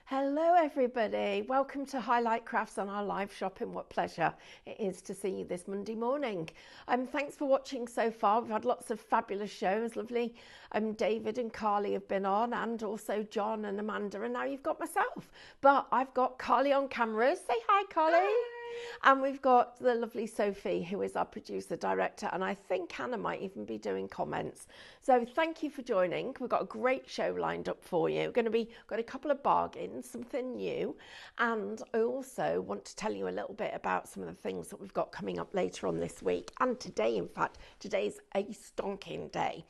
Hello everybody, welcome to Highlight Crafts on our live shopping. What pleasure it is to see you this Monday morning. Thanks for watching so far. We've had lots of fabulous shows, lovely. David and Carly have been on, and also John and Amanda, and now you've got myself. But I've got Carly on camera. Say hi, Carly. Hi. And we've got the lovely Sophie, who is our producer director, and I think Hannah might even be doing comments. So thank you for joining. We've got a great show lined up for you. We're got a couple of bargains, something new, and I also want to tell you a little bit about some of the things that we've got coming up later on this week, and today, in fact. Today's a stonking day.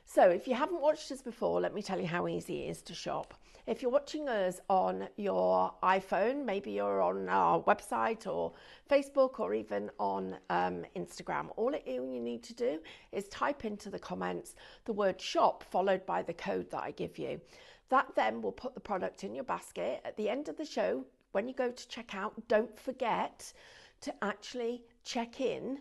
So if you haven't watched us before, let me tell you how easy it is to shop. If you're watching us on your iPhone, maybe you're on our website or Facebook or even on Instagram, all you need to do is type into the comments the word shop followed by the code that I give you. That then will put the product in your basket. At the end of the show, when you go to check out, don't forget to actually check in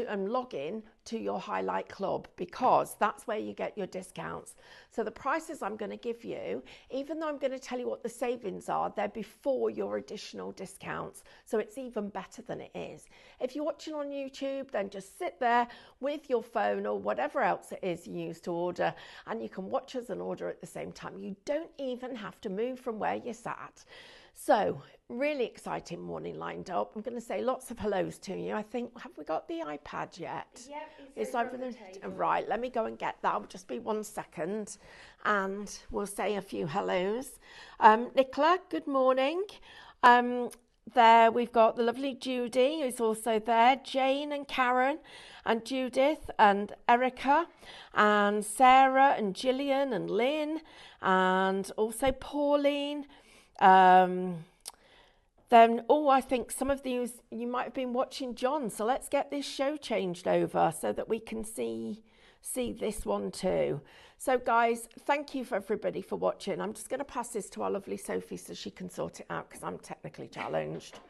and log in to your Highlight Club, because that's where you get your discounts. So the prices I'm going to give you, even though I'm going to tell you what the savings are, they're before your additional discounts. So it's even better than it is. If you're watching on YouTube, then just sit there with your phone or whatever else it is you use to order, and you can watch us and order at the same time. You don't even have to move from where you're sat. So, really exciting morning lined up. I'm going to say lots of hellos to you. I think, have we got the iPad yet? Yep, it's over the table. Right, let me go and get that. I'll just be 1 second and we'll say a few hellos. Nicola, good morning. There we've got the lovely Judy, who's also there, Jane and Karen and Judith and Erica and Sarah and Gillian and Lynn and also Pauline. Then, I think some of these you might have been watching John, so let's get this show changed over so that we can see this one too. So guys, thank you for everybody for watching. I'm just going to pass this to our lovely Sophie so she can sort it out, because I'm technically challenged.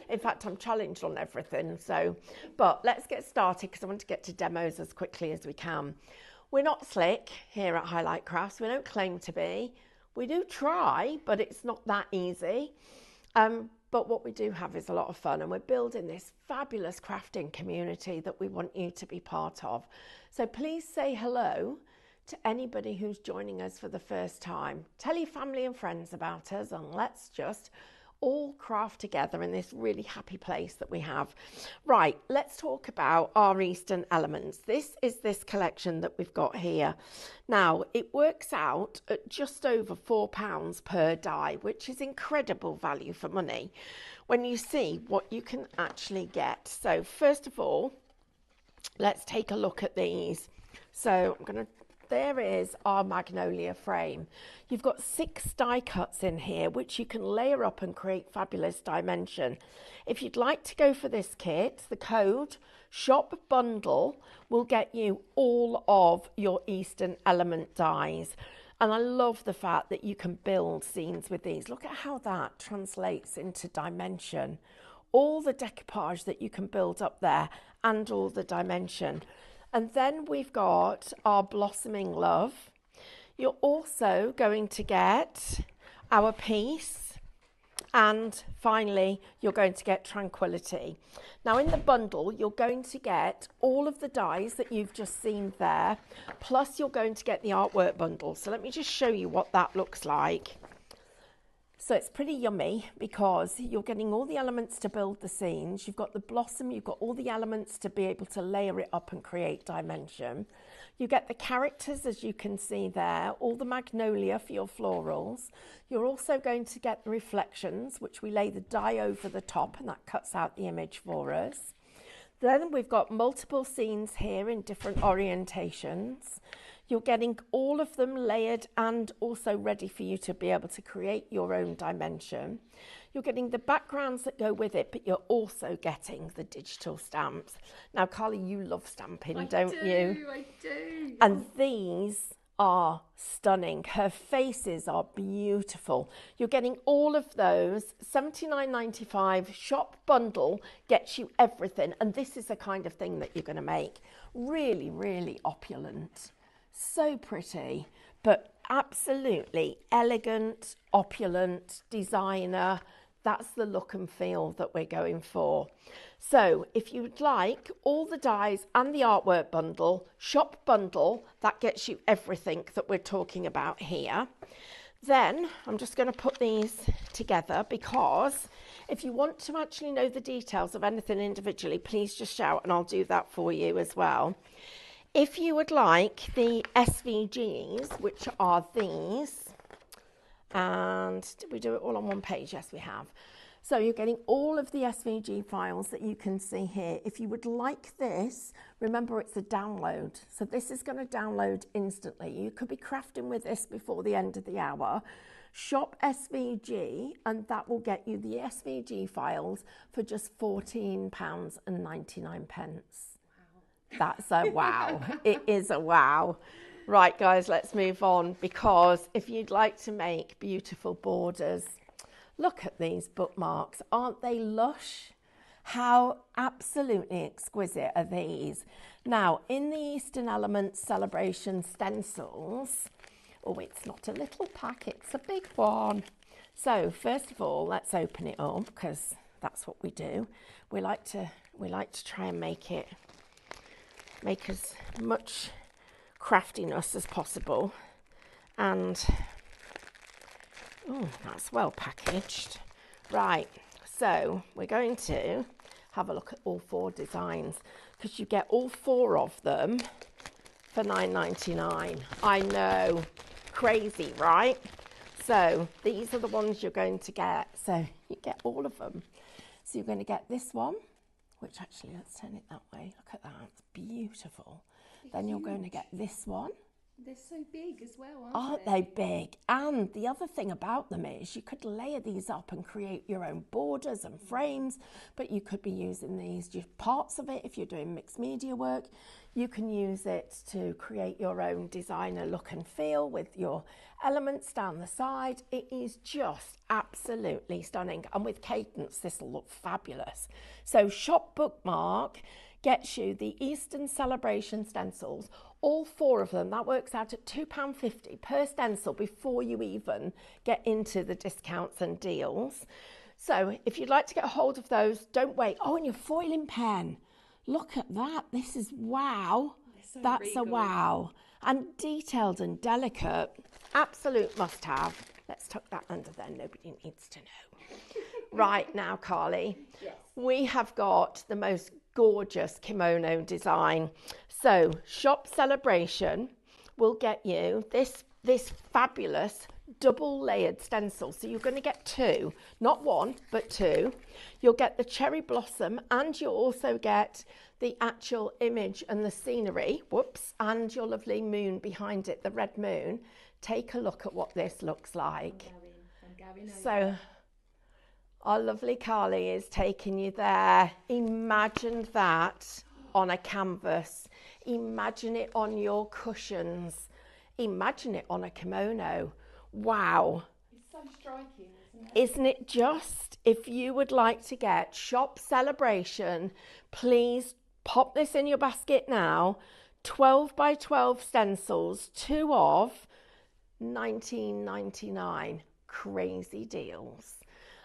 In fact, I'm challenged on everything. But let's get started, because I want to get to demos as quickly as we can. We're not slick here at Highlight Crafts. We don't claim to be. We do try, but it's not that easy. But what we do have is a lot of fun, and we're building this fabulous crafting community that we want you to be part of. So please say hello to anybody who's joining us for the first time. Tell your family and friends about us, and let's just all craft together in this really happy place that we have. Right, let's talk about our Eastern elements. This is this collection that we've got here. Now, it works out at just over £4 per die, which is incredible value for money when you see what you can actually get. So first of all, let's take a look at these. So there is our magnolia frame. You've got 6 die cuts in here, which you can layer up and create fabulous dimension. If you'd like to go for this kit, the code shop bundle will get you all of your Eastern element dies. And I love the fact that you can build scenes with these. Look at how that translates into dimension. All the decoupage that you can build up there, and all the dimension. And then we've got our Blossoming Love. You're also going to get our Peace. And finally, you're going to get Tranquility. Now in the bundle, you're going to get all of the dies that you've just seen there, plus you're going to get the artwork bundle. So let me just show you what that looks like. So it's pretty yummy, because you're getting all the elements to build the scenes. You've got the blossom, you've got all the elements to be able to layer it up and create dimension. You get the characters, as you can see there, all the magnolia for your florals. You're also going to get the reflections, which we lay the die over the top, and that cuts out the image for us. Then we've got multiple scenes here in different orientations. You're getting all of them layered and also ready for you to be able to create your own dimension. You're getting the backgrounds that go with it, but you're also getting the digital stamps. Now, Carly, you love stamping, don't you? I do. And these are stunning. Her faces are beautiful. You're getting all of those. $79.95 shop bundle gets you everything. And this is the kind of thing that you're going to make. Really, really opulent. So pretty, but absolutely elegant, opulent, designer. That's the look and feel that we're going for. So if you'd like all the dies and the artwork bundle, shop bundle, that gets you everything that we're talking about here. Then I'm just going to put these together, because if you want to actually know the details of anything individually, please just shout and I'll do that for you as well. If you would like the SVGs, which are these, and did we do it all on one page? Yes, we have. So you're getting all of the SVG files that you can see here. If you would like this, remember it's a download. So this is going to download instantly. You could be crafting with this before the end of the hour. Shop SVG and that will get you the SVG files for just £14.99. Wow. That's a wow. It is a wow. Right, guys, let's move on, because if you'd like to make beautiful borders, look at these bookmarks. Aren't they lush? How absolutely exquisite are these? Now, in the Eastern Elements Celebration stencils, oh, it's not a little pack, it's a big one. So first of all, let's open it up, because that's what we do. We like to try and make as much craftiness as possible. And oh, that's well packaged. Right, so we're going to have a look at all 4 designs, because you get all 4 of them for £9.99. I know, crazy, right? So these are the ones you're going to get. So you get all of them. So you're going to get this one, which actually, let's turn it that way. Look at that, it's beautiful. Then you're going to get this one. They're so big as well, aren't they big? And the other thing about them is you could layer these up and create your own borders and frames, but you could be using these just parts of it. If you're doing mixed media work, you can use it to create your own designer look and feel with your elements down the side. It is just absolutely stunning, and with Cadence this will look fabulous. So Shop Bookmark gets you the Eastern Celebration stencils, all 4 of them. That works out at £2.50 per stencil before you even get into the discounts and deals. So if you'd like to get a hold of those, don't wait. Oh, and your foiling pen. Look at that. This is wow. So that's regal. A wow. And detailed and delicate. Absolute must have. Let's tuck that under there. Nobody needs to know. Right now, Carly, yes, we have got the most gorgeous kimono design. So Shop Celebration will get you this fabulous double layered stencil. So you're going to get 2, not 1, but 2. You'll get the cherry blossom, and you'll also get the actual image and the scenery, and your lovely moon behind it, the red moon. Take a look at what this looks like. I'm going over. So our lovely Carly is taking you there. Imagine that on a canvas. Imagine it on your cushions. Imagine it on a kimono. Wow. It's so striking, isn't it? Isn't it just? If you would like to get Shop Celebration, please pop this in your basket now. 12 by 12 stencils, 2 of £19.99. Crazy deals.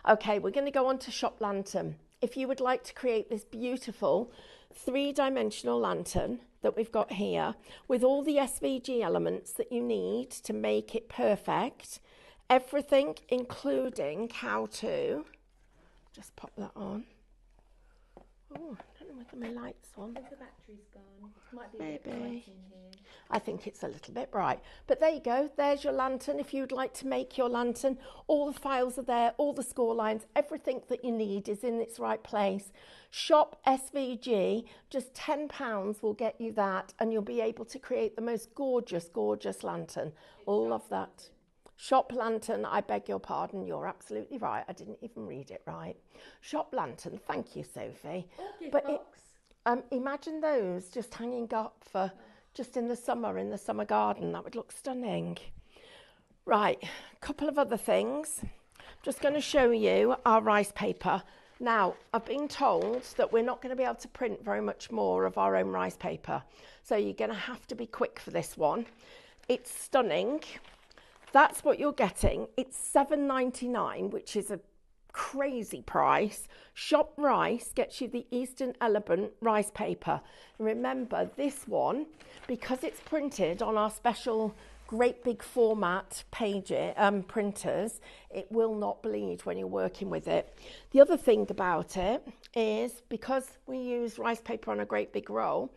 Okay, we're going to go on to Shop Lantern. If you would like to create this beautiful 3-dimensional lantern that we've got here with all the SVG elements that you need to make it perfect, everything including how to, just pop that on. Oh, I don't know whether my light's on. The battery's gone. It might be a bit Maybe. bright in here. I think it's a little bit bright. But there you go. There's your lantern. If you'd like to make your lantern, all the files are there, all the score lines, everything that you need is in its right place. Shop SVG, just £10 will get you that, and you'll be able to create the most gorgeous, gorgeous lantern. Love that. Shop Lantern, I beg your pardon, you're absolutely right. I didn't even read it right. Shop Lantern, thank you, Sophie. But imagine those just hanging up for just in the summer garden. That would look stunning. Right, a couple of other things. Just going to show you our rice paper. Now, I've been told that we're not going to be able to print very much more of our own rice paper. So you're going to have to be quick for this one. It's stunning. That's what you're getting. It's $7.99, which is a crazy price. Shop Rice gets you the Eastern Element rice paper. And remember, this one, because it's printed on our special great big format printers, it will not bleed when you're working with it. The other thing about it is, because we use rice paper on a great big roll,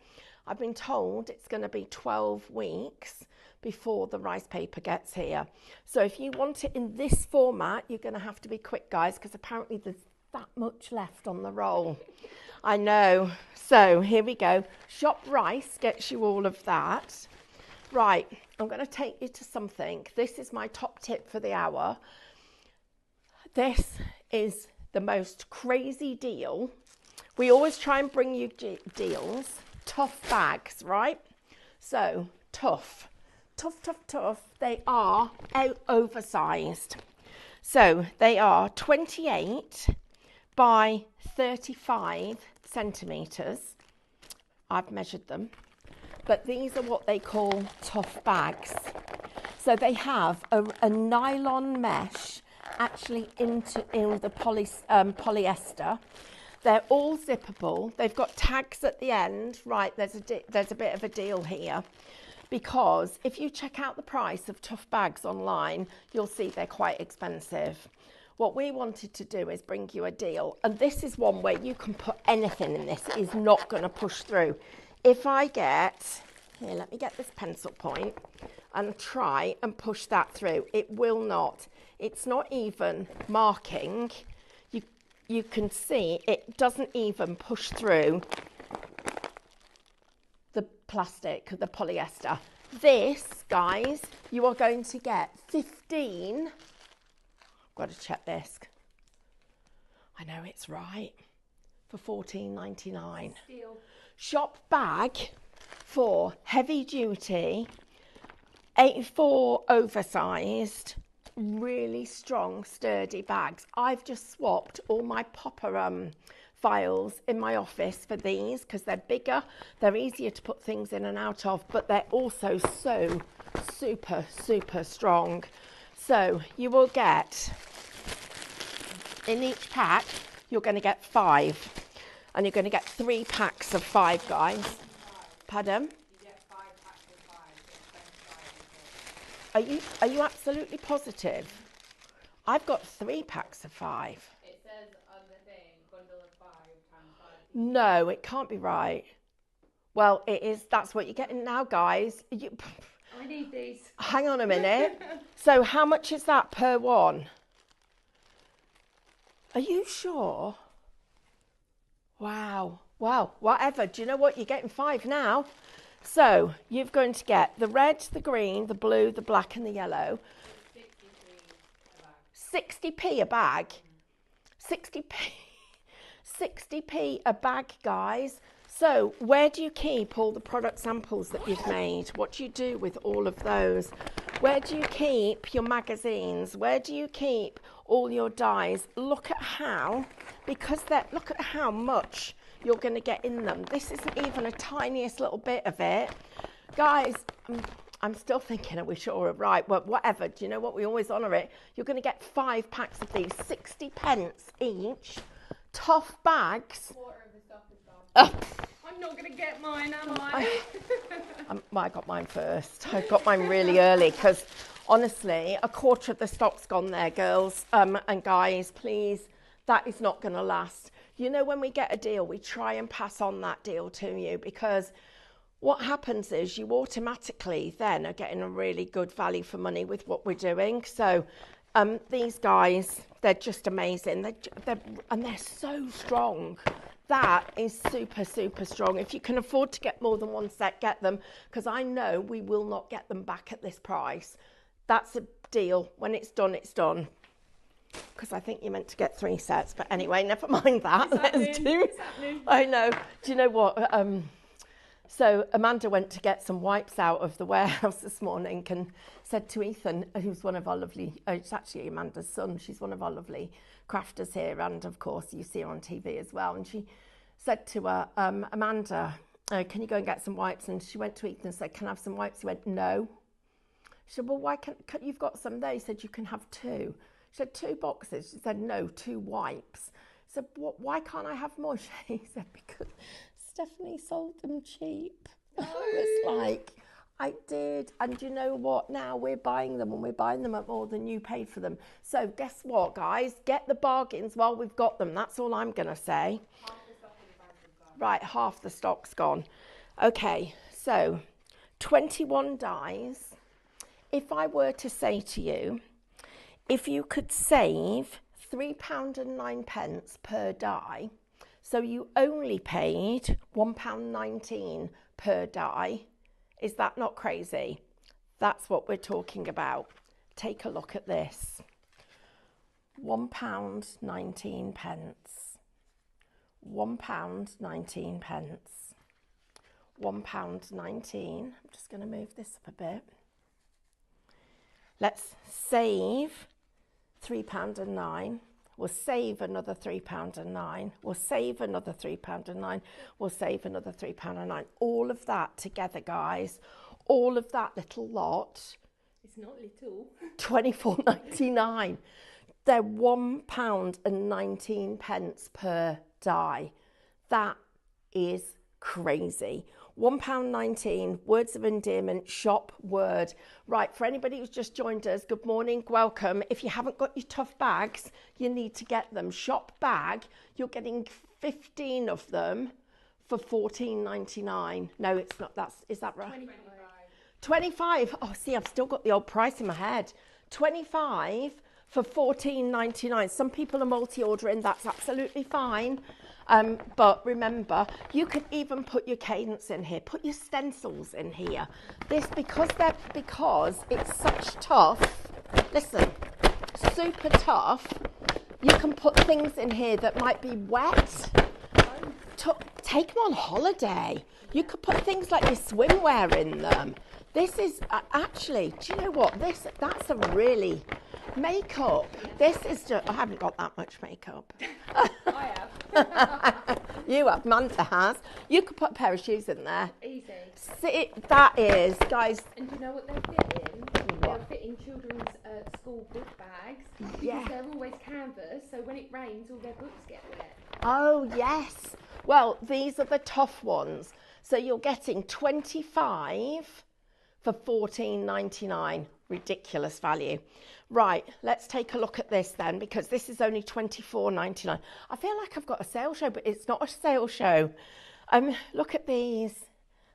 I've been told it's going to be 12 weeks before the rice paper gets here. So if you want it in this format, you're going to have to be quick, guys, because apparently there's that much left on the roll. I know. So here we go. Shop Rice gets you all of that. Right, I'm going to take you to something. This is my top tip for the hour. This is the most crazy deal. We always try and bring you deals. Tough bags, right? So, tough. They are oversized. So, they are 28 by 35 centimetres. I've measured them. But these are what they call tough bags. So they have a nylon mesh actually in the polyester. They're all zippable. They've got tags at the end. Right, there's a bit of a deal here, because if you check out the price of tough bags online, you'll see they're quite expensive. What we wanted to do is bring you a deal. And this is one where you can put anything in this. It is not going to push through. If I get, here, let me get this pencil point and try and push that through. It will not. It's not even marking. You can see it doesn't even push through the plastic, the polyester. This, guys, you are going to get 15. I've got to check this. I know it's right. For $14.99. Steal. Shop bag for heavy duty, 84 oversized, really strong, sturdy bags. I've just swapped all my popper files in my office for these because they're bigger, they're easier to put things in and out of, but they're also so super strong. So you will get, in each pack, you're going to get 5. And you're going to get 3 packs of 5, guys. Pardon? You get 5 packs of 5. Are you absolutely positive? I've got 3 packs of 5. It says on the thing, bundle of 5 times 5. No, it can't be right. Well, it is. That's what you're getting now, guys. I need these. Hang on a minute. So how much is that per one? Are you sure? Wow, whatever. Do you know what? You're getting 5 now. So you're going to get the red, the green, the blue, the black and the yellow. 60p a bag. 60p. 60p a bag, guys. So where do you keep all the product samples that you've made? What do you do with all of those? Where do you keep your magazines? Where do you keep all your dies? Look at how, look at how much you're going to get in them. This isn't even a tiniest little bit of it. Guys, I'm still thinking, are we sure? Right, well, whatever. Do you know what? We always honour it. You're going to get 5 packs of these, 60 pence each. Tough bags. Quarter of the stuff is gone. I'm not going to get mine, am I? I got mine first. I got mine really early because, honestly, a quarter of the stock's gone there, girls and guys. Please, that is not going to last. You know, when we get a deal, we try and pass on that deal to you, because what happens is you automatically then are getting a really good value for money with what we're doing. So these guys, they're just amazing. They're so strong. That is super strong. If you can afford to get more than one set, get them, because I know we will not get them back at this price. That's a deal. When it's done, it's done. Because I think you meant to get 3 sets, but anyway, never mind that. Let's do. I know. Do you know what? So Amanda went to get some wipes out of the warehouse this morning and said to Ethan, who's one of our lovely, it's actually Amanda's son, she's one of our lovely crafters here, and of course you see her on TV as well, and she said to her, Amanda, can you go and get some wipes? And she went to Ethan and said, can I have some wipes? He went, no. She said, well, why can't you've got some there? He said, you can have 2. She said, 2 boxes. She said, no, 2 wipes. I said, why can't I have more? She said, because Stephanie sold them cheap. I was like, I did. And you know what? Now we're buying them, and we're buying them at more than you paid for them. So guess what, guys? Get the bargains while we've got them. That's all I'm going to say. Half the stock in the bag is gone. Right, half the stock's gone. Okay, so 21 dies. If I were to say to you, if you could save £3.09 per die, so you only paid £1.19 per die, is that not crazy? That's what we're talking about. Take a look at this. £1.19. £1.19. £1.19. I'm just going to move this up a bit. Let's save £3.09. We'll save another £3.09. We'll save another £3.09. We'll save another £3.09. All of that together, guys. All of that little lot. It's not little. £24.99. They're £1.19 per die. That is crazy. £1.19, Words of Endearment, shop word. Right, for anybody who's just joined us, good morning, welcome. If you haven't got your tough bags, you need to get them. Shop bag, you're getting 15 of them for £14.99. No, it's not, is that right? 25. Oh, see, I've still got the old price in my head. 25 for £14.99. Some people are multi-ordering, that's absolutely fine. But remember, you could even put your cadence in here, put your stencils in here. This, because it's such tough, listen, super tough, you can put things in here that might be wet. Take them on holiday. You could put things like your swimwear in them. This is actually, do you know what? That's a really makeup. This is just, I haven't got that much makeup. I have. You have, Manta has. You could put a pair of shoes in there. Easy. See, that is, guys. And do you know what they'll fit in? They'll fit in children's school book bags. Yeah. Because they're always canvas, so when it rains, all their books get wet. Oh, yes. Well, these are the tough ones. So you're getting 25 for £14.99. Ridiculous value. Right, let's take a look at this then, because this is only £24.99. I feel like I've got a sale show, but it's not a sale show. Look at these.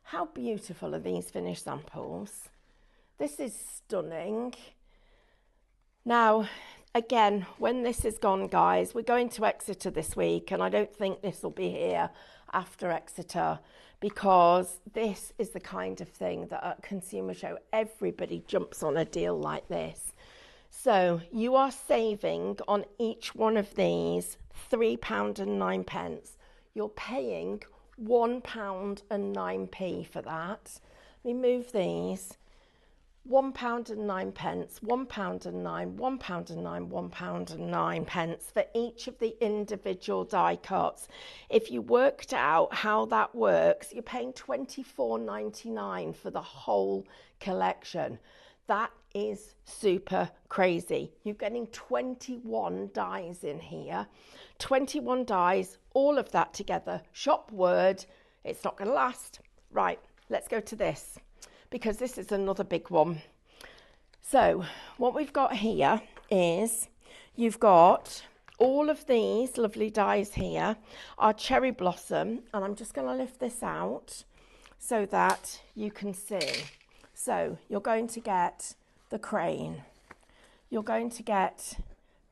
How beautiful are these finished samples? This is stunning. Now, again, when this is gone, guys, we're going to Exeter this week, and I don't think this will be here after Exeter, because this is the kind of thing that at Consumer Show, everybody jumps on a deal like this. So you are saving on each one of these £3.09. You're paying £1.09 for that. Let me move these. £1.09, £1.09, £1.09, £1.09 for each of the individual die cuts. If you worked out how that works, you're paying £24.99 for the whole collection. That is super crazy. You're getting 21 dies in here. 21 dies, all of that together. Shop word, it's not going to last. Right, let's go to this, because this is another big one. So what we've got here is you've got all of these lovely dies here, our cherry blossom, and I'm just going to lift this out so that you can see. So you're going to get the crane, you're going to get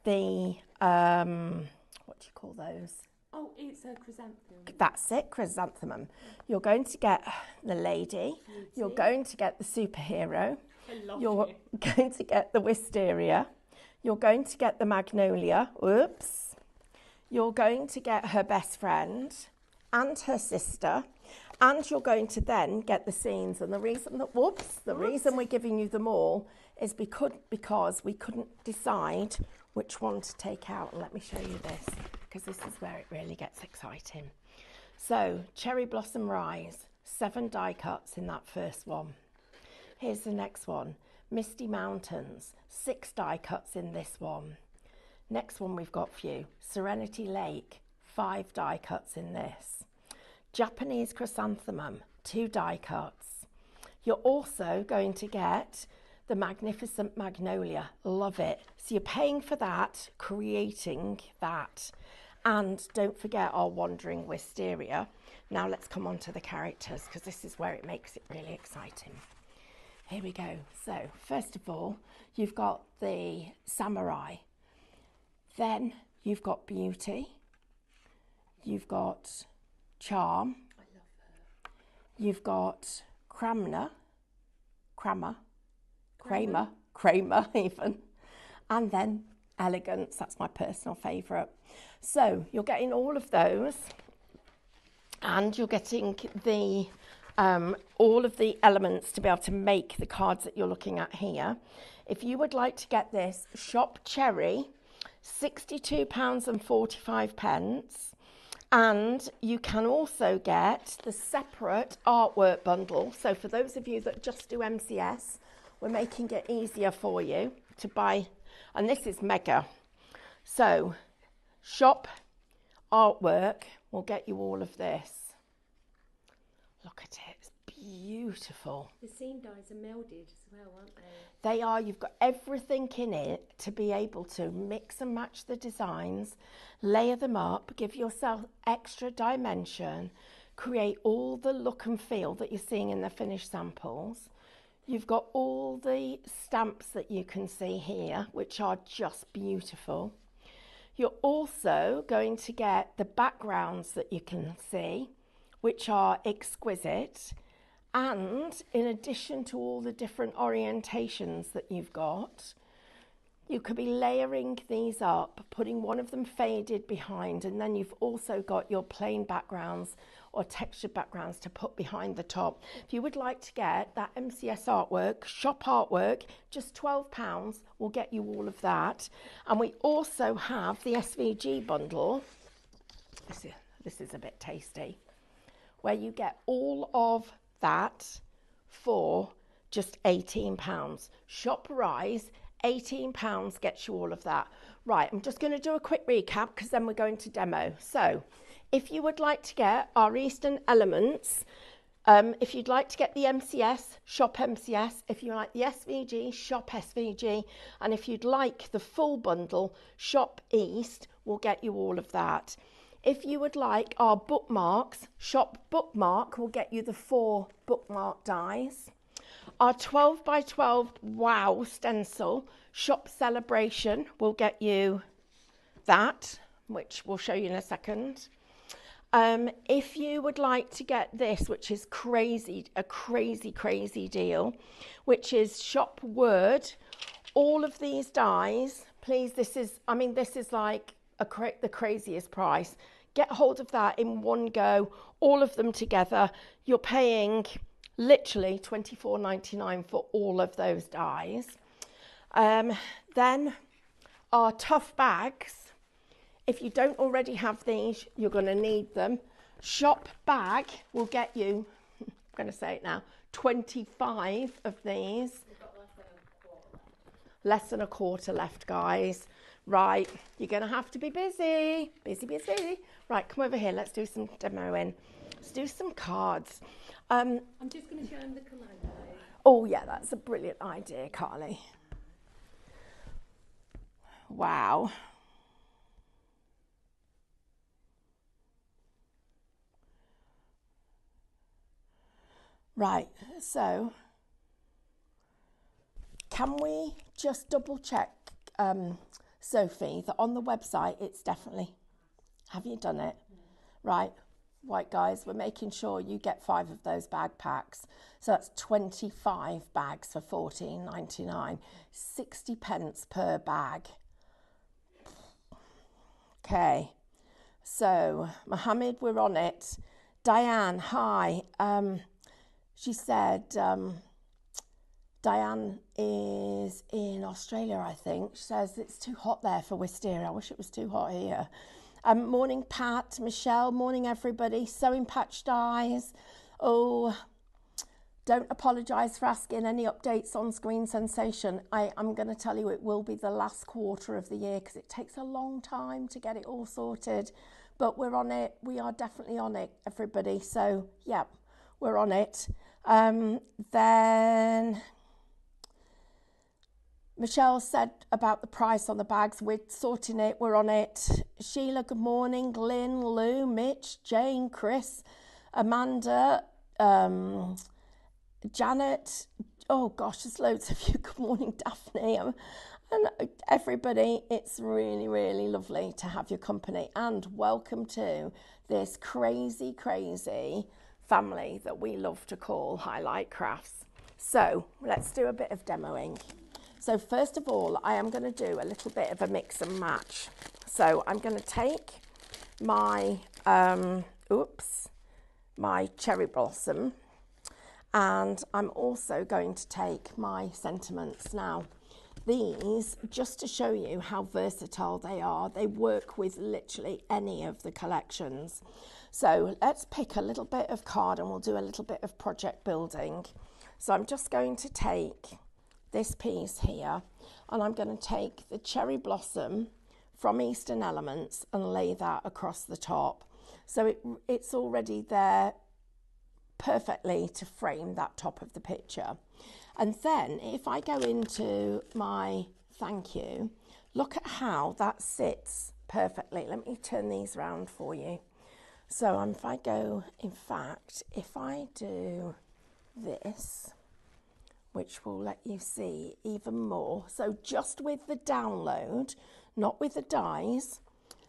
the, what do you call those? Oh, it's a chrysanthemum. That's it, chrysanthemum. You're going to get the lady. Beauty. You're going to get the superhero. I love You're you. going to get the wisteria. You're going to get the magnolia. Oops. You're going to get her best friend and her sister. And you're going to then get the scenes. And the reason that, reason we're giving you them all is because we couldn't decide which one to take out. And let me show you this, because this is where it really gets exciting. So, Cherry Blossom Rise, 7 die cuts in that first one. Here's the next one. Misty Mountains, 6 die cuts in this one. Next one we've got for you, Serenity Lake, 5 die cuts in this. Japanese Chrysanthemum, 2 die cuts. You're also going to get the Magnificent Magnolia, love it. So you're paying for that, creating that. And don't forget our Wandering Wisteria. Now let's come on to the characters, because this is where it makes it really exciting. Here we go. So first of all, you've got the Samurai. Then you've got Beauty. You've got Charm. I love her. You've got Kramer even. And then Elegance, that's my personal favourite. So you're getting all of those, and you're getting the all of the elements to be able to make the cards that you're looking at here. If you would like to get this, shop Cherry, £62.45. And you can also get the separate artwork bundle. So for those of you that just do MCS, we're making it easier for you to buy. And this is mega. So shop artwork will get you all of this. Look at it, it's beautiful. The scene dyes are melded as well, aren't they? They are. You've got everything in it to be able to mix and match the designs, layer them up, give yourself extra dimension, create all the look and feel that you're seeing in the finished samples. You've got all the stamps that you can see here, which are just beautiful. You're also going to get the backgrounds that you can see, which are exquisite. And in addition to all the different orientations that you've got, you could be layering these up, putting one of them faded behind, and then you've also got your plain backgrounds or textured backgrounds to put behind the top. If you would like to get that MCS artwork, shop artwork, just £12 will get you all of that. And we also have the SVG bundle. This is a bit tasty, where you get all of that for just £18. Shop Rise, £18 gets you all of that. Right, I'm just going to do a quick recap because then we're going to demo. So if you would like to get our Eastern Elements, if you'd like to get the MCS, shop MCS. If you like the SVG, shop SVG. And if you'd like the full bundle, shop East, we'll get you all of that. If you would like our bookmarks, shop Bookmark will get you the 4 bookmark dies. Our 12 by 12 Wow stencil, shop Celebration will get you that, which we'll show you in a second. If you would like to get this, which is crazy, a crazy deal, which is shop Word, all of these dies, please, this is like the craziest price. Get hold of that in one go, all of them together. You're paying literally $24.99 for all of those dies. Then our tough bags. If you don't already have these, you're going to need them. Shop Bag will get you, I'm going to say it now, 25 of these. We've got less than a quarter. Less than a quarter left, guys. Right, you're going to have to be busy. Busy. Right, come over here. Let's do some demoing. Let's do some cards. I'm just going to show them the commando. Oh, yeah, that's a brilliant idea, Carly. Wow. Right, so can we just double check, Sophie, that on the website it's definitely, have you done it? Right, right guys, we're making sure you get 5 of those bag packs. So that's 25 bags for £14.99, 60 pence per bag. Okay, so Mohammed, we're on it. Diane, hi. She said Diane is in Australia, I think. She says it's too hot there for wisteria. I wish it was too hot here. Morning, Pat, Michelle. Morning, everybody. Sewing patch dies. Oh, don't apologise for asking any updates on Screen Sensation. I'm going to tell you it will be the last quarter of the year because it takes a long time to get it all sorted. But we're on it. We are definitely on it, everybody. So, yeah, we're on it. Then Michelle said about the price on the bags. We're sorting it. We're on it. Sheila, good morning. Lynn, Lou, Mitch, Jane, Chris, Amanda, Janet. Oh gosh, there's loads of you. Good morning, Daphne. And everybody, it's really, really lovely to have your company. And welcome to this crazy, crazy family that we love to call Highlight Crafts. So let's do a bit of demoing. So first of all, I am going to do a little bit of a mix and match. So I'm going to take my, my cherry blossom, and I'm also going to take my sentiments. Now, these, just to show you how versatile they are, they work with literally any of the collections. So let's pick a little bit of card and we'll do a little bit of project building. So I'm just going to take this piece here and I'm going to take the cherry blossom from Eastern Elements and lay that across the top. So it's already there perfectly to frame that top of the picture. And then if I go into my thank you, look at how that sits perfectly. Let me turn these around for you. So if I go, in fact, if I do this, which will let you see even more. So just with the download, not with the dies.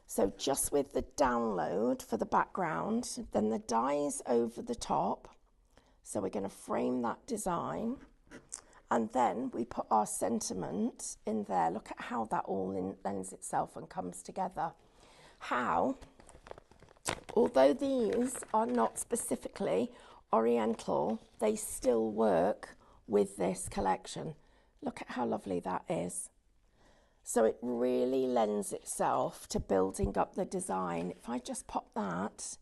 So just with the download for the background, then the dies over the top. So we're going to frame that design. And then we put our sentiment in there. Look at how that all lends itself and comes together. How, although these are not specifically Oriental, they still work with this collection. Look at how lovely that is. So it really lends itself to building up the design. If I just pop that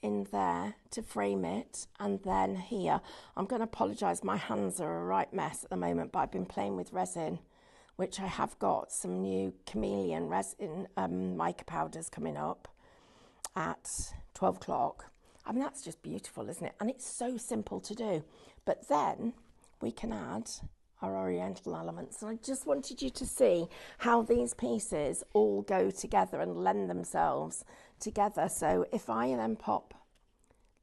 in there to frame it, and then here, I'm going to apologise, my hands are a right mess at the moment, but I've been playing with resin, which I have got some new chameleon resin mica powders coming up at 12 o'clock. I mean, that's just beautiful, isn't it? And it's so simple to do. But then we can add our Oriental elements. And I just wanted you to see how these pieces all go together and lend themselves together. So if I then pop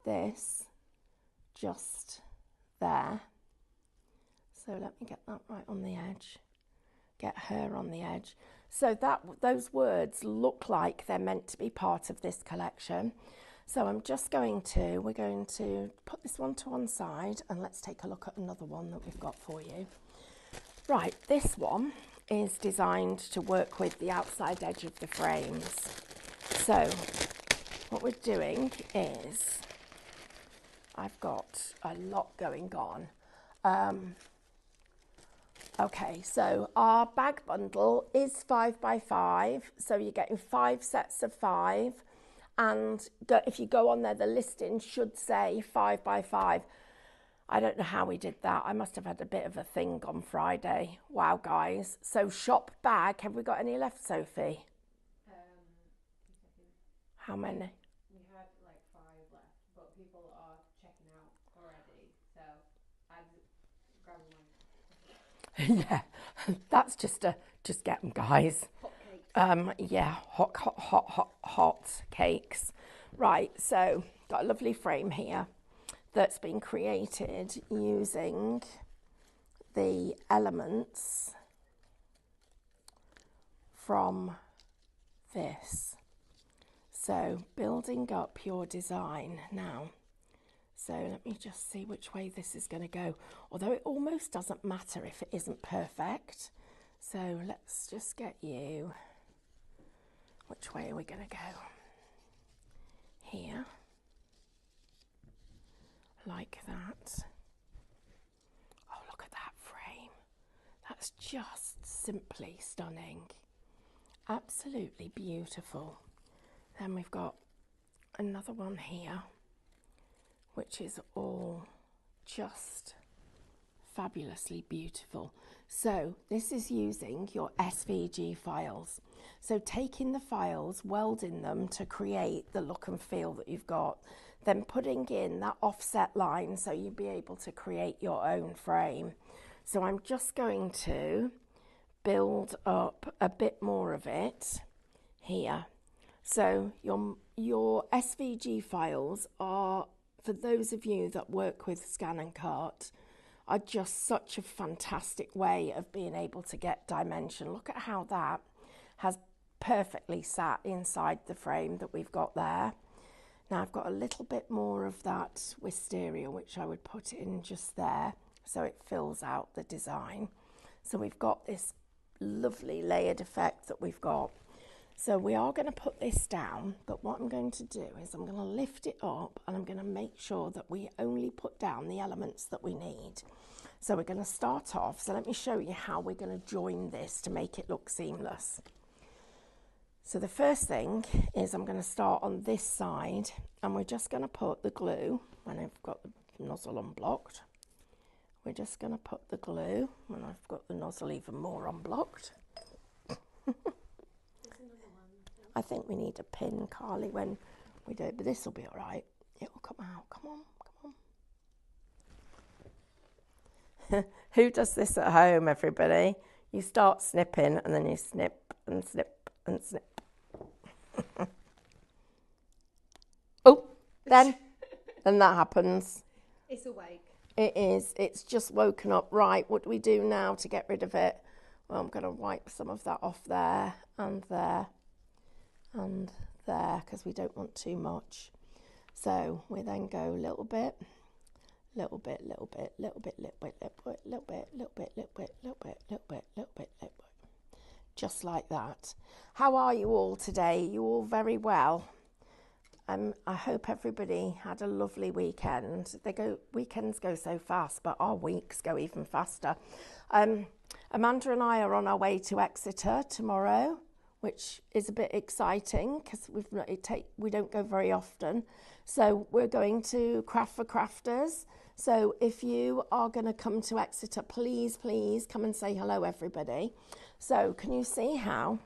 this just there. So let me get that right on the edge. Get her on the edge. So that those words look like they're meant to be part of this collection. So I'm just going to, we're going to put this one to one side and let's take a look at another one that we've got for you. Right, this one is designed to work with the outside edge of the frames. So what we're doing is, I've got a lot going on. Okay, so our bag bundle is 5 by 5. So you're getting 5 sets of 5. And if you go on there, the listing should say 5 by 5. I don't know how we did that. I must have had a bit of a thing on Friday. Wow, guys. So shop bag, have we got any left, Sophie? How many? We had like 5 left, but people are checking out already. So I'd grab one. Yeah, that's just get them, guys. Hot cakes. Yeah, hot cakes. Right, so got a lovely frame here that's been created using the elements from this. So building up your design now. So let me just see which way this is going to go. Although it almost doesn't matter if it isn't perfect. So let's just get you. Which way are we going to go? Here. Like that. Oh, look at that frame. That's just simply stunning. Absolutely beautiful. Then we've got another one here, which is all just fabulously beautiful. So this is using your SVG files. So taking the files, welding them to create the look and feel that you've got, then putting in that offset line so you'll be able to create your own frame. So I'm just going to build up a bit more of it here. So your SVG files are, for those of you that work with Scan and Cart, are just such a fantastic way of being able to get dimension. Look at how that has perfectly sat inside the frame that we've got there. Now I've got a little bit more of that wisteria, which I would put in just there so it fills out the design. So we've got this lovely layered effect that we've got. So we are going to put this down, but what I'm going to do is I'm going to lift it up and I'm going to make sure that we only put down the elements that we need. So we're going to start off, so let me show you how we're going to join this to make it look seamless. So the first thing is I'm going to start on this side and we're just going to put the glue, when I've got the nozzle unblocked, we're just going to put the glue when I've got the nozzle even more unblocked. I think we need a pin, Carly, when we do it, but this will be all right. It will come out. Come on, come on. Who does this at home, everybody? You start snipping and then you snip and snip and snip. Oh, then that happens. It's awake. It is. It's just woken up. Right, what do we do now to get rid of it? Well, I'm going to wipe some of that off there and there and there because we don't want too much. So we then go little bit, little bit, little bit, little bit, little bit, little bit, little bit, little bit, little bit, little bit, little bit, little bit, little bit, just like that. How are you all today? You all very well? I hope everybody had a lovely weekend. Weekends go so fast, but our weeks go even faster. Amanda and I are on our way to Exeter tomorrow, which is a bit exciting because we don't go very often. So we're going to Craft for Crafters. So if you are going to come to Exeter, please come and say hello, everybody. So can you see how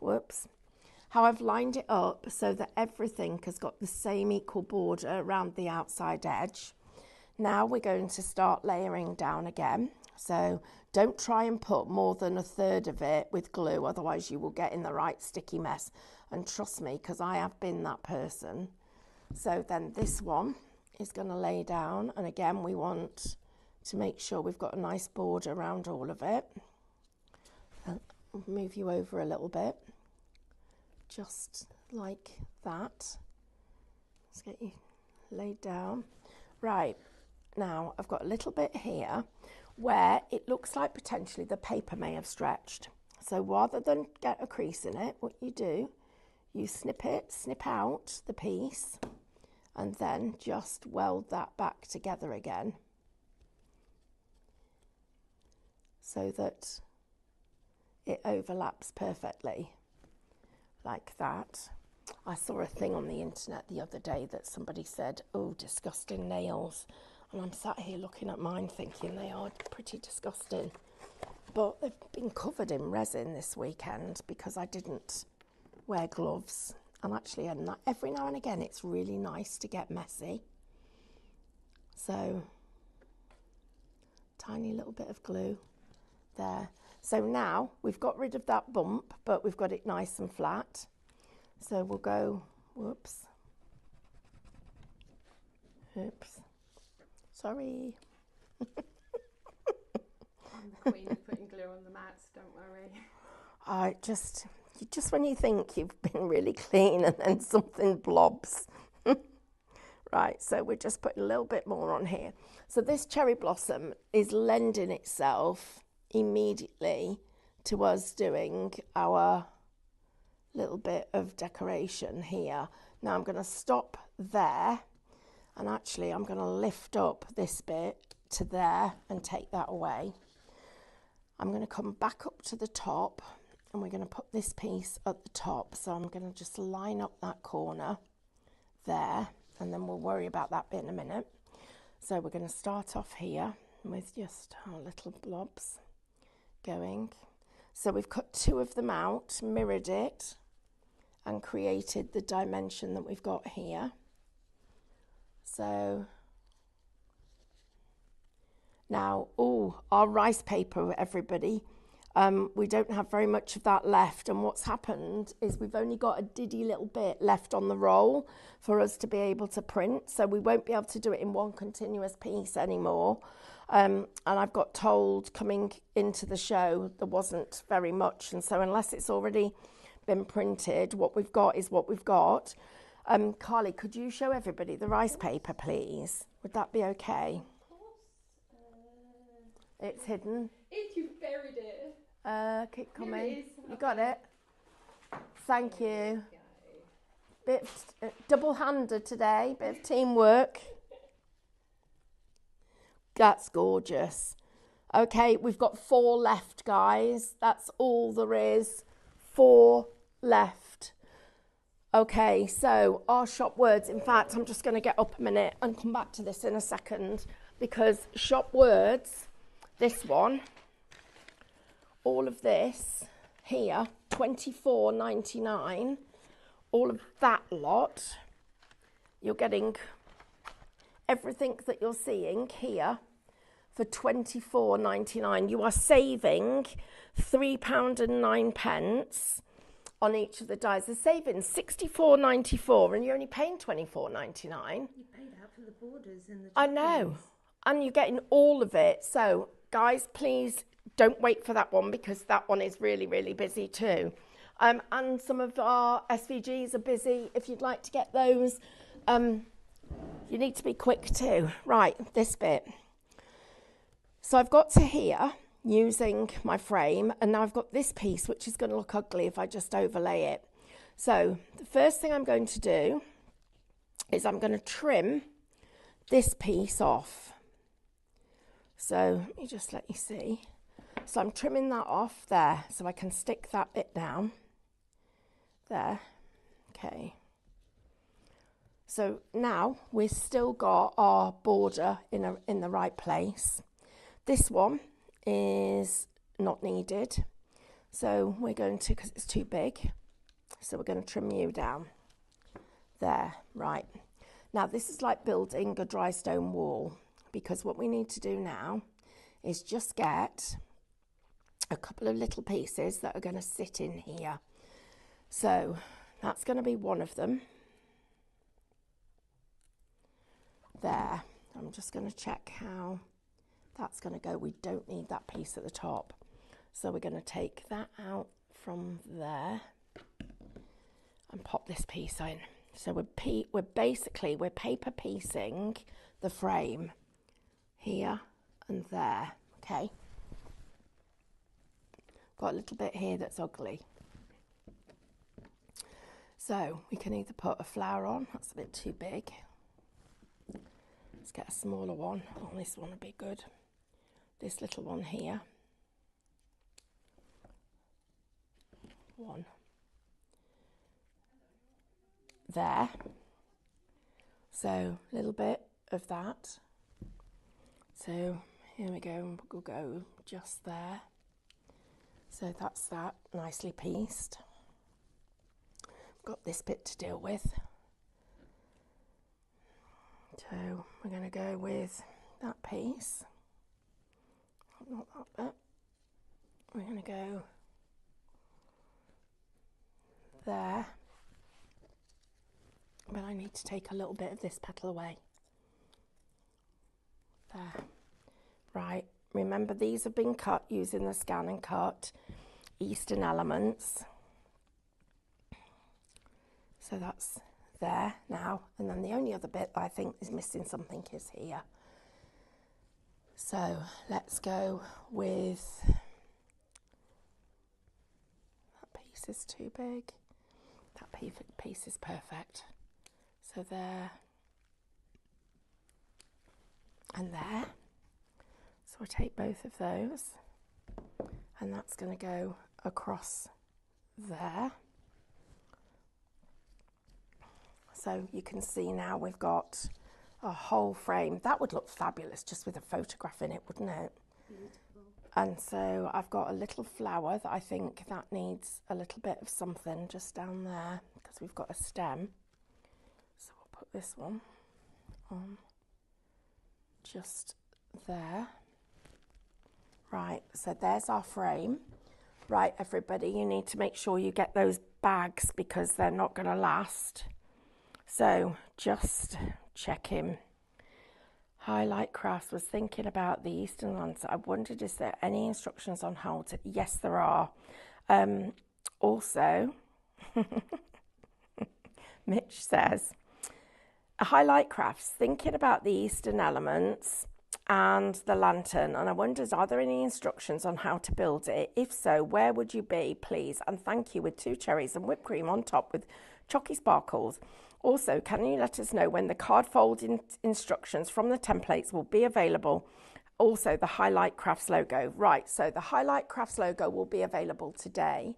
I've lined it up so that everything has got the same equal border around the outside edge. Now we're going to start layering down again. So don't try and put more than a third of it with glue, otherwise you will get in the right sticky mess. And trust me, because I have been that person. So then this one is going to lay down, and again we want to make sure we've got a nice border around all of it. I'll move you over a little bit, just like that. Let's get you laid down. Right, now I've got a little bit here where it looks like potentially the paper may have stretched. So rather than get a crease in it, what you do, you snip out the piece and then just weld that back together again so that it overlaps perfectly like that. I saw a thing on the internet the other day that somebody said, oh, disgusting nails. And I'm sat here looking at mine thinking they are pretty disgusting. But they've been covered in resin this weekend because I didn't wear gloves. And actually, every now and again, it's really nice to get messy. So, tiny little bit of glue there. So now we've got rid of that bump, but we've got it nice and flat. So we'll go, whoops. Oops. Sorry. I'm the queen of putting glue on the mats, don't worry. Just when you think you've been really clean and then something blobs. Right, so we're just putting a little bit more on here. So this cherry blossom is lending itself immediately to us doing our little bit of decoration here. Now I'm going to stop there, and actually I'm going to lift up this bit to there and take that away. I'm going to come back up to the top and we're going to put this piece at the top. So I'm going to just line up that corner there, and then we'll worry about that bit in a minute. So we're going to start off here with just our little blobs going. So we've cut 2 of them out, mirrored it, and created the dimension that we've got here. So now, our rice paper, everybody, we don't have very much of that left, and what's happened is we've only got a diddy little bit left on the roll for us to be able to print, so we won't be able to do it in one continuous piece anymore. And I've got told coming into the show there wasn't very much, and so unless it's already been printed, what we've got is what we've got. Carly, could you show everybody the rice paper, please? Would that be okay? Of course. It's hidden. If you buried it. Keep Here coming. it is. You got it? Thank you. Bit of, double-handed today, bit of teamwork. That's gorgeous. Okay, we've got 4 left, guys. That's all there is. 4 left. Okay, so our shop words, in fact, I'm just going to get up a minute and come back to this in a second, because shop words, this one, all of this here, $24.99, all of that lot, you're getting everything that you're seeing here for $24.99. You are saving £3.09 on each of the dies. They're saving $64.94 and you're only paying $24.99. You paid out for the borders and the I know, and you're getting all of it. So guys, please don't wait for that one, because that one is really, really busy too. And some of our SVGs are busy. If you'd like to get those, you need to be quick too. Right, this bit. So I've got to here using my frame, and now I've got this piece which is going to look ugly if I just overlay it. So the first thing I'm going to do is I'm going to trim this piece off. So let me just let you see. So I'm trimming that off there so I can stick that bit down there. Okay. So now we've still got our border in the right place. This one is not needed, so we're going to, because it's too big, so we're going to trim you down there. Right, now this is like building a dry stone wall, because what we need to do now is just get a couple of little pieces that are going to sit in here. So that's going to be one of them there. I'm just going to check how that's going to go. We don't need that piece at the top, so we're going to take that out from there and pop this piece in. So we're paper piecing the frame here and there. Okay, got a little bit here that's ugly, so we can either put a flower on. That's a bit too big. Let's get a smaller one. Oh, this one would be good. This little one here. One. There. So a little bit of that. So here we go. We'll go just there. So that's that, nicely pieced. Got this bit to deal with. So we're going to go with that piece. Not that bit. We're going to go there. But I need to take a little bit of this petal away. There. Right. Remember, these have been cut using the Scan and Cut Eastern Elements. So that's there now. And then the only other bit that I think is missing something is here. So let's go with, that piece is too big, that piece is perfect. So there and there. So we'll take both of those, and that's going to go across there. So you can see now we've got a whole frame. That would look fabulous just with a photograph in it, wouldn't it? Beautiful. And so I've got a little flower that I think that needs a little bit of something just down there because we've got a stem. So we'll put this one on just there. Right, so there's our frame. Right, everybody, you need to make sure you get those bags because they're not going to last. So just check him. Highlight Crafts was thinking about the Eastern Lands. I wondered, is there any instructions on how to... Yes, there are. Also, Mitch says, Highlight Crafts, thinking about the Eastern elements and the lantern, and I wondered, are there any instructions on how to build it? If so, where would you be, please? And thank you, with 2 cherries and whipped cream on top with chalky sparkles. Also, can you let us know when the card folding instructions from the templates will be available? Also, the Highlight Crafts logo. Right, so the Highlight Crafts logo will be available today.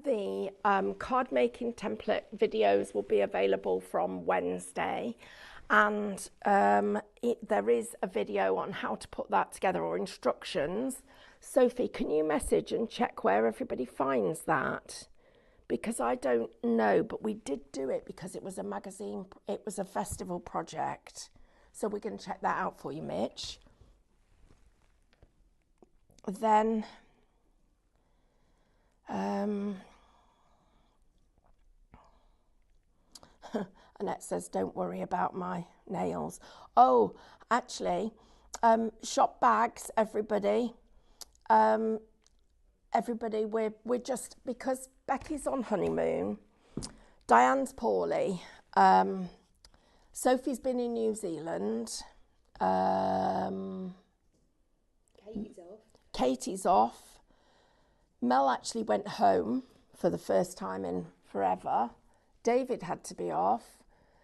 The card making template videos will be available from Wednesday. And there is a video on how to put that together, or instructions. Sophie, can you message and check where everybody finds that? Because I don't know, but we did do it because it was a magazine, it was a festival project. So we're going to check that out for you, Mitch. Then, Annette says, don't worry about my nails. Oh, actually, shop bags, everybody. Everybody, we're just, because Becky's on honeymoon, Diane's poorly, Sophie's been in New Zealand, Katie's off, Mel actually went home for the first time in forever, David had to be off,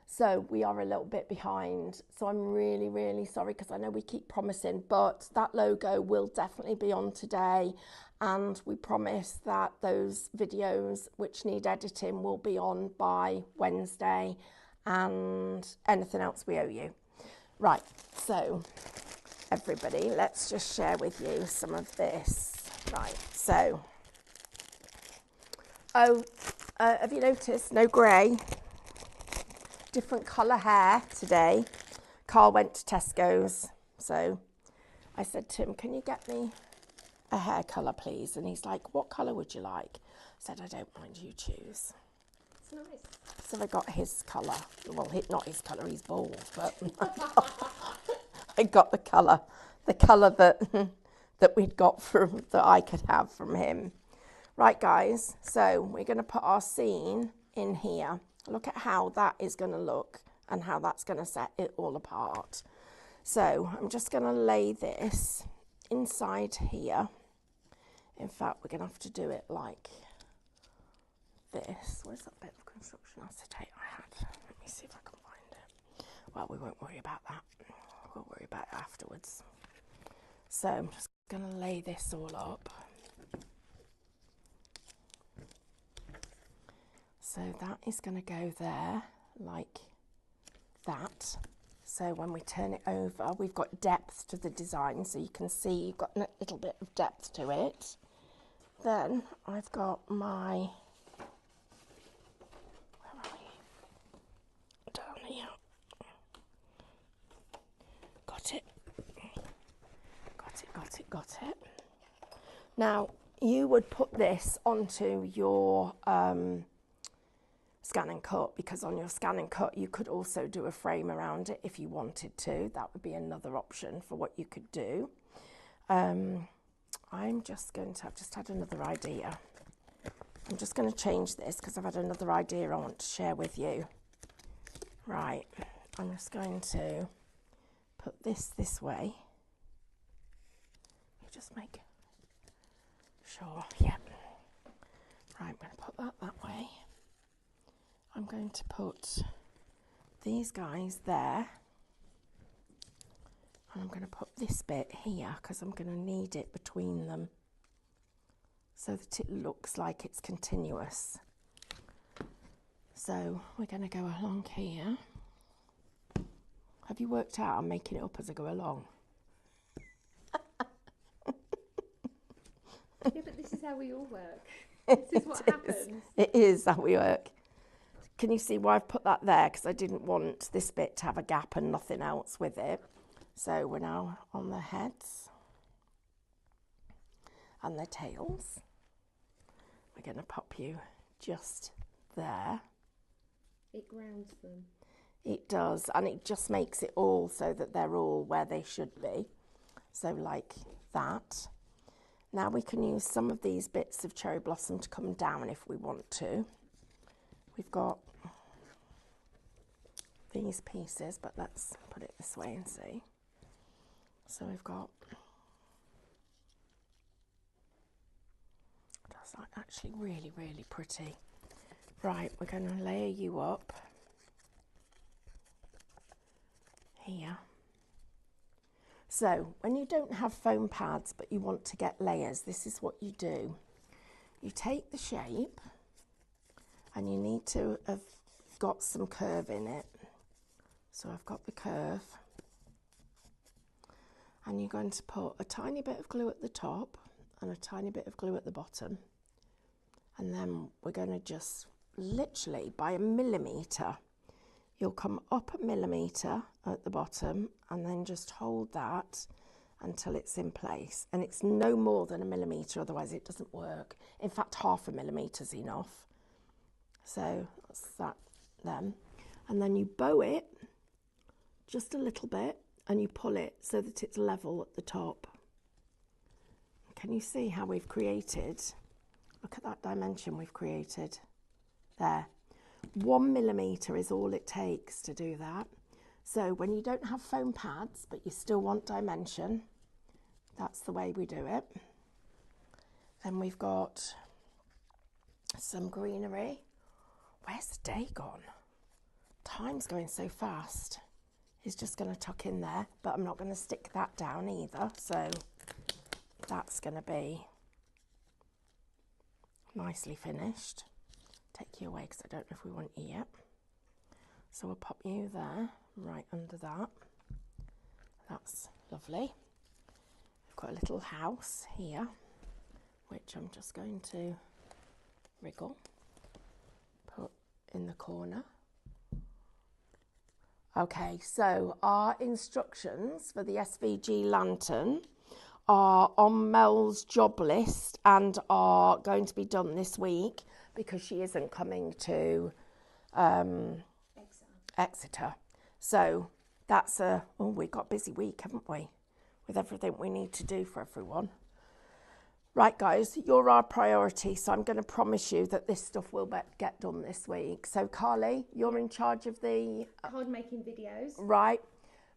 so we are a little bit behind. So I'm really, really sorry because I know we keep promising, but that logo will definitely be on today. And we promise that those videos which need editing will be on by Wednesday, and anything else we owe you. Right, so everybody, let's just share with you some of this. Right, so, have you noticed no grey? Different colour hair today. Carl went to Tesco's, so I said to him, can you get me a hair colour, please? And he's like, what colour would you like? I said, I don't mind, you choose. It's nice. So I got his colour. Well, not his colour, he's bald, but I got the colour that that we'd got that I could have from him. Right, guys, so we're going to put our scene in here. Look at how that is going to look and how that's going to set it all apart. So I'm just going to lay this inside here. In fact, we're going to have to do it like this. Where's that bit of construction acetate I had? Let me see if I can find it. Well, we won't worry about that. We'll worry about it afterwards. So I'm just going to lay this all up. So that is going to go there like that. So when we turn it over, we've got depth to the design, so you can see you've got a little bit of depth to it. Then I've got my, where are you? Down here. Got it. Got it. Now, you would put this onto your scan and cut, because on your scan and cut you could also do a frame around it if you wanted to. That would be another option for what you could do. I've just had another idea. I'm just going to change this because I've had another idea I want to share with you. Right, I'm just going to put this way. You just make sure, yeah. Right, I'm going to put that way. I'm going to put these guys there, and I'm going to put this bit here because I'm going to need it between them so that it looks like it's continuous. So we're going to go along here Have you worked out I'm making it up as I go along? Yeah, but this is how we all work. This is what happens. It is how we work. Can you see why I've put that there? Because I didn't want this bit to have a gap and nothing else with it. So we're now on the heads and the tails. We're going to pop you just there. It grounds them. It does, and it just makes it all so that they're all where they should be. So like that. Now we can use some of these bits of cherry blossom to come down if we want to. We've got these pieces, but let's put it this way and see. So we've got, that's actually really, really pretty. Right, we're going to layer you up here. So when you don't have foam pads but you want to get layers, this is what you do. You take the shape and you need to have got some curve in it. So I've got the curve, and you're going to put a tiny bit of glue at the top and a tiny bit of glue at the bottom, and then we're going to just literally by a millimetre, you'll come up a millimetre at the bottom and then just hold that until it's in place, and it's no more than a millimetre, otherwise it doesn't work. In fact, half a millimetre is enough. So that's that then, and then you bow it just a little bit and you pull it so that it's level at the top. Can you see how we've created, look at that dimension we've created there. 1 millimetre is all it takes to do that. So when you don't have foam pads but you still want dimension, that's the way we do it. Then we've got some greenery. Where's the day gone? Time's going so fast. He's just going to tuck in there, but I'm not going to stick that down either. So that's going to be nicely finished. Take you away because I don't know if we want you yet. So we'll pop you there, right under that. That's lovely. We've got a little house here, which I'm just going to wriggle, put in the corner. Okay, so our instructions for the SVG lantern are on Mel's job list and are going to be done this week because she isn't coming to Exeter. So that's we've got a busy week, haven't we, with everything we need to do for everyone. Right, guys, you're our priority, so I'm going to promise you that this stuff will get done this week. So, Carly, you're in charge of the... Card making videos. Right.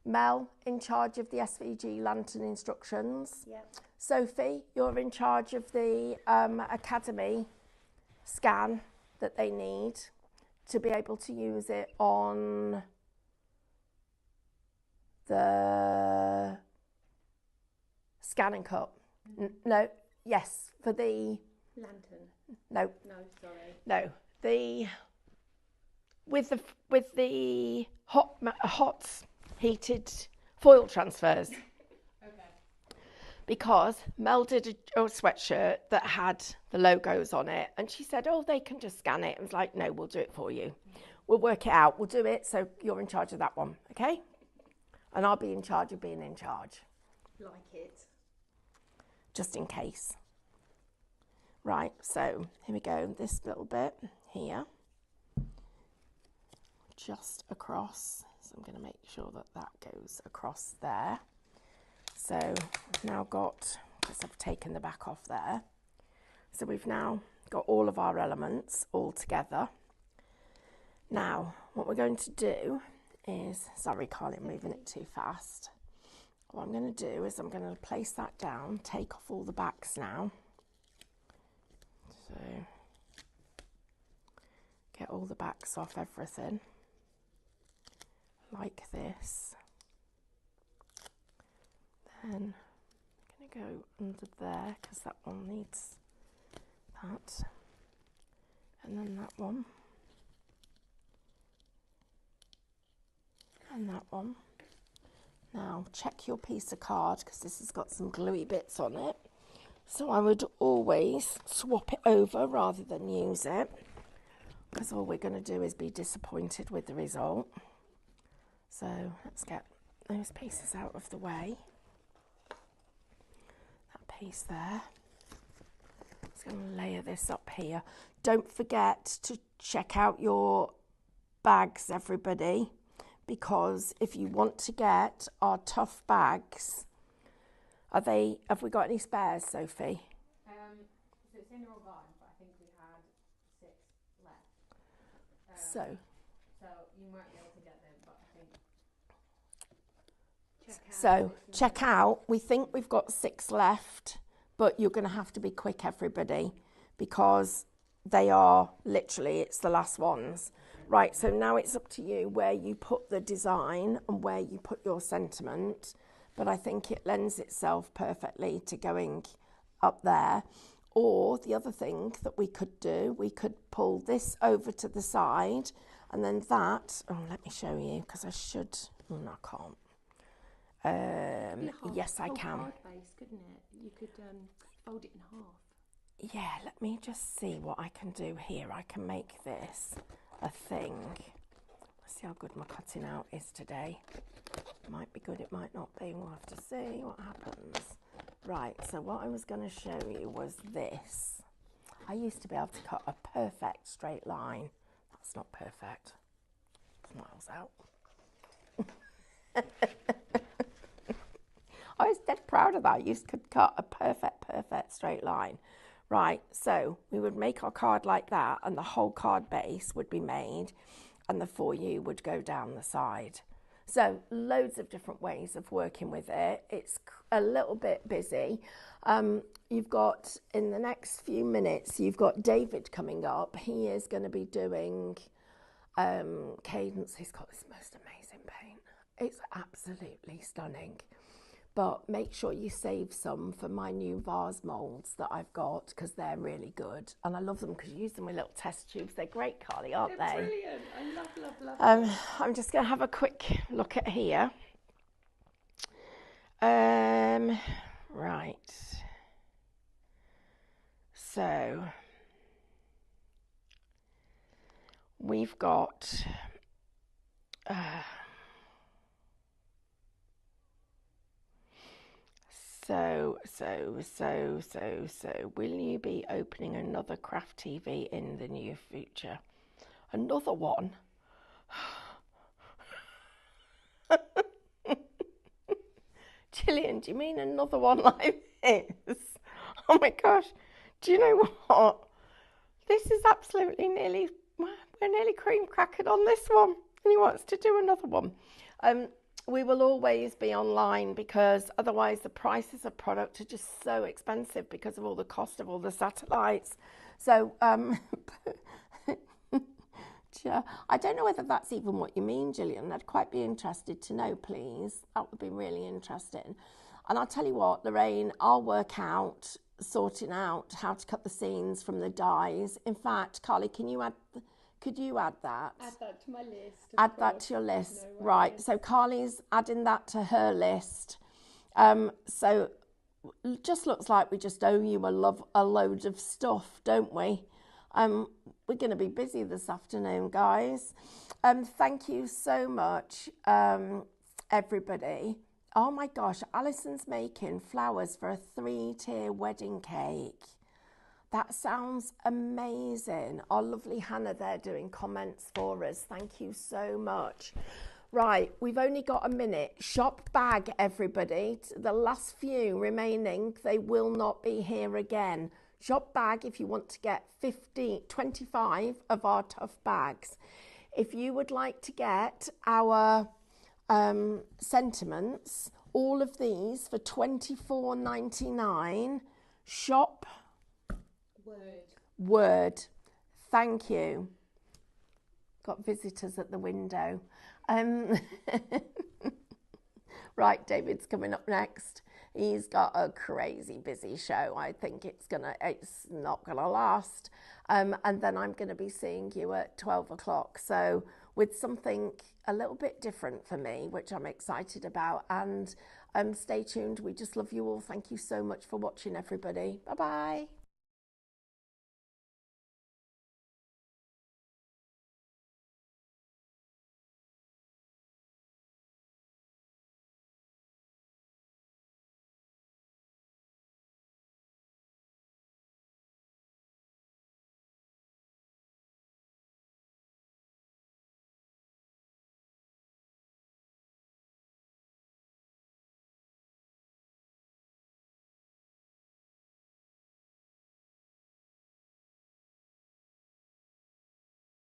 Mel, in charge of the SVG lantern instructions. Yep. Sophie, you're in charge of the Academy scan that they need to be able to use it on the scan and cut. No. Yes, for the... Lantern. No. No, sorry. No. With the hot heated foil transfers. Okay. Because Mel did a sweatshirt that had the logos on it, and she said, oh, they can just scan it. I was like, no, we'll do it for you. We'll work it out. We'll do it, so you're in charge of that one, okay? And I'll be in charge of being in charge. Like it. Just in case. Right, so here we go, this little bit here, just across, so I'm going to make sure that that goes across there. So I've now got, because I've taken the back off there, so we've now got all of our elements all together. Now, what we're going to do is, sorry Carly, I'm moving it too fast. What I'm going to do is I'm going to place that down, take off all the backs now. So, get all the backs off everything, like this. Then I'm going to go under there, because that one needs that. And then that one. And that one. Now check your piece of card because this has got some gluey bits on it. So I would always swap it over rather than use it, because all we're going to do is be disappointed with the result. So let's get those pieces out of the way. That piece there. Just going to layer this up here. Don't forget to check out your bags, everybody, because if you want to get our tough bags, have we got any spares, Sophie? So it's in your garden, but I think we had 6 left. So you might be able to get them, but I think check out. We think we've got 6 left, but you're going to have to be quick, everybody, because they are literally, it's the last ones. Right, so now it's up to you where you put the design and where you put your sentiment, but I think it lends itself perfectly to going up there. Or the other thing that we could do, we could pull this over to the side, and then that, let me show you, because I should, no, I can't. Yes, I can. Card base, couldn't it? You could fold it in half. Yeah, let me just see what I can do here. I can make this a thing. Let's see how good my cutting out is today. Might be good, it might not be. We'll have to see what happens. Right, so what I was going to show you was this. I used to be able to cut a perfect straight line. That's not perfect. It's miles out. I was dead proud of that. I used to cut a perfect straight line. Right, so we would make our card like that, and the whole card base would be made, and the for you would go down the side. So loads of different ways of working with it. It's a little bit busy. You've got, in the next few minutes, you've got David coming up. He is going to be doing cadence. He's got this most amazing paint. It's absolutely stunning. But make sure you save some for my new vase moulds that I've got, because they're really good. And I love them because you use them with little test tubes. They're great, Carly, aren't They're they? brilliant. I love them. I'm just going to have a quick look at here. Right. So we've got... So, will you be opening another Craft TV in the near future? Another one? Gillian, do you mean another one like this? Oh my gosh, do you know what? This is absolutely we're nearly cream crackered on this one, and he wants to do another one. We will always be online, because otherwise the prices of product are just so expensive because of all the cost of all the satellites. So I don't know whether that's even what you mean, Gillian. I'd quite be interested to know, please. That would be really interesting. And I'll tell you what, Lorraine, I'll work out sorting out how to cut the scenes from the dies. In fact, Carly, could you add that? Add that to my list. Add that to your list. No right, so Carly's adding that to her list. So it just looks like we just owe you a load of stuff, don't we? We're going to be busy this afternoon, guys. Thank you so much, everybody. Oh my gosh, Alison's making flowers for a 3-tier wedding cake. That sounds amazing. Our lovely Hannah there doing comments for us. Thank you so much. Right, we've only got a minute. Shop bag, everybody. The last few remaining, they will not be here again. Shop bag if you want to get 25 of our tough bags. If you would like to get our sentiments, all of these for $24.99, shop Word. Thank you. Got visitors at the window. Right, David's coming up next. He's got a crazy busy show. I think it's not gonna last. And then I'm gonna be seeing you at 12 o'clock. So with something a little bit different for me, which I'm excited about. And stay tuned. We just love you all. Thank you so much for watching, everybody. Bye bye.